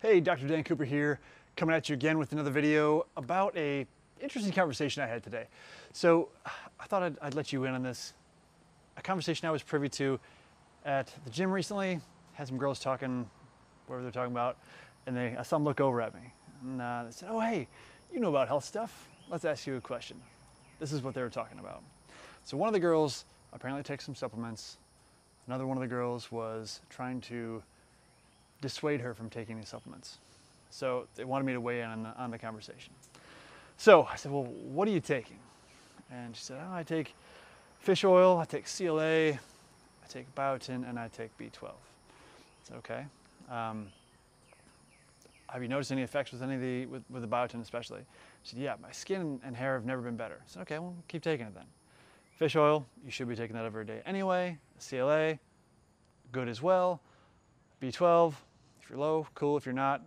Hey, Dr. Dan Cooper here, coming at you again with another video about a interesting conversation I had today. So I thought I'd let you in on this. A conversation I was privy to at the gym recently. Had some girls talking, whatever they're talking about, and I saw them look over at me. And they said, oh, hey, you know about health stuff. Let's ask you a question. This is what they were talking about. So one of the girls apparently takes some supplements. Another one of the girls was trying to dissuade her from taking these supplements. So they wanted me to weigh in on the conversation. So I said, well, what are you taking? And she said, oh, I take fish oil, I take CLA, I take biotin, and I take B12. I said, okay. Have you noticed any effects with any of with the biotin especially? She said, yeah, my skin and hair have never been better. I said, okay, well, keep taking it then. Fish oil, you should be taking that every day anyway. CLA, good as well. B12, if you're low, cool. If you're not,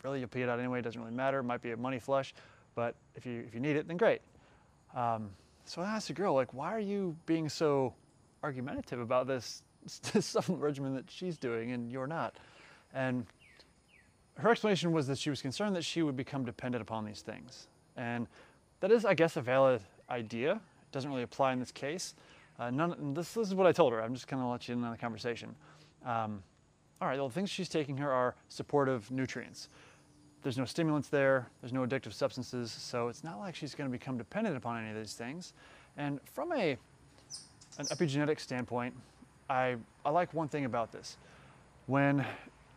really, you'll pee it out anyway. It doesn't really matter. It might be a money flush, but if you need it, then great. So I asked the girl, like, why are you being so argumentative about this supplement regimen that she's doing and you're not? And her explanation was that she was concerned that she would become dependent upon these things. And that is, I guess, a valid idea. It doesn't really apply in this case. This is what I told her. I'm just going to let you in on the conversation. All right, well, the things she's taking here are supportive nutrients. There's no stimulants there, there's no addictive substances, so it's not like she's going to become dependent upon any of these things. And from an epigenetic standpoint, I like one thing about this. When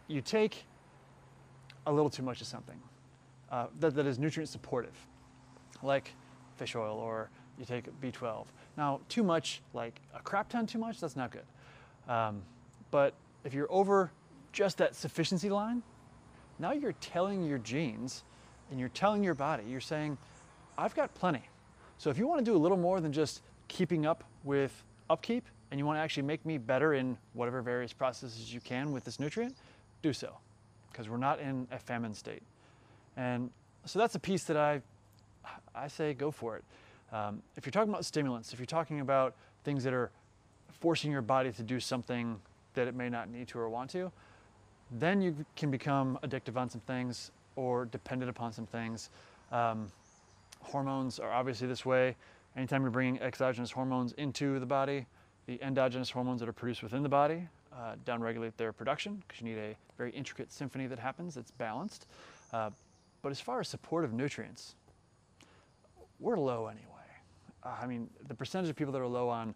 you take a little too much of something that is nutrient supportive, like fish oil, or you take B12. Now, too much, like a crap ton too much, that's not good. But if you're over just that sufficiency line, now you're telling your genes and you're telling your body, you're saying, I've got plenty. So if you want to do a little more than just keeping up with upkeep and you want to actually make me better in whatever various processes you can with this nutrient, do so, because we're not in a famine state. And so that's a piece that I say go for it. If you're talking about stimulants, if you're talking about things that are forcing your body to do something that it may not need to or want to, then you can become addictive on some things or dependent upon some things. Hormones are obviously this way. Anytime you're bringing exogenous hormones into the body, the endogenous hormones that are produced within the body downregulate their production because you need a very intricate symphony that happens that's balanced. But as far as supportive nutrients, we're low anyway. I mean, the percentage of people that are low on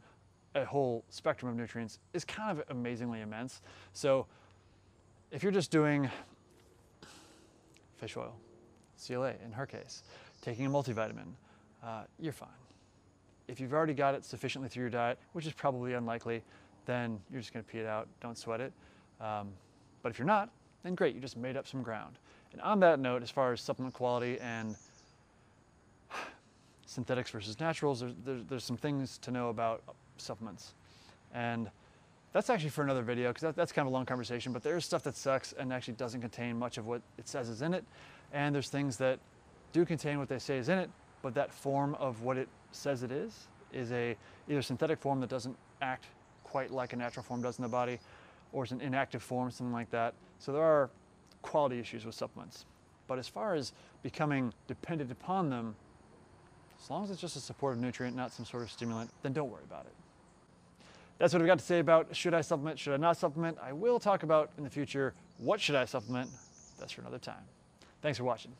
a whole spectrum of nutrients is kind of amazingly immense. So if you're just doing fish oil, CLA in her case, taking a multivitamin, you're fine. If you've already got it sufficiently through your diet, which is probably unlikely, then you're just going to pee it out, don't sweat it. But if you're not, then great, you just made up some ground. And on that note, as far as supplement quality and synthetics versus naturals, there's some things to know about supplements. And that's actually for another video, because that's kind of a long conversation, but there's stuff that sucks and actually doesn't contain much of what it says is in it. And there's things that do contain what they say is in it, but that form of what it says it is a either synthetic form that doesn't act quite like a natural form does in the body, or it's an inactive form, something like that. So there are quality issues with supplements. But as far as becoming dependent upon them, as long as it's just a supportive nutrient, not some sort of stimulant, then don't worry about it. That's what I've got to say about should I supplement, should I not supplement. I will talk about in the future what should I supplement. That's for another time. Thanks for watching.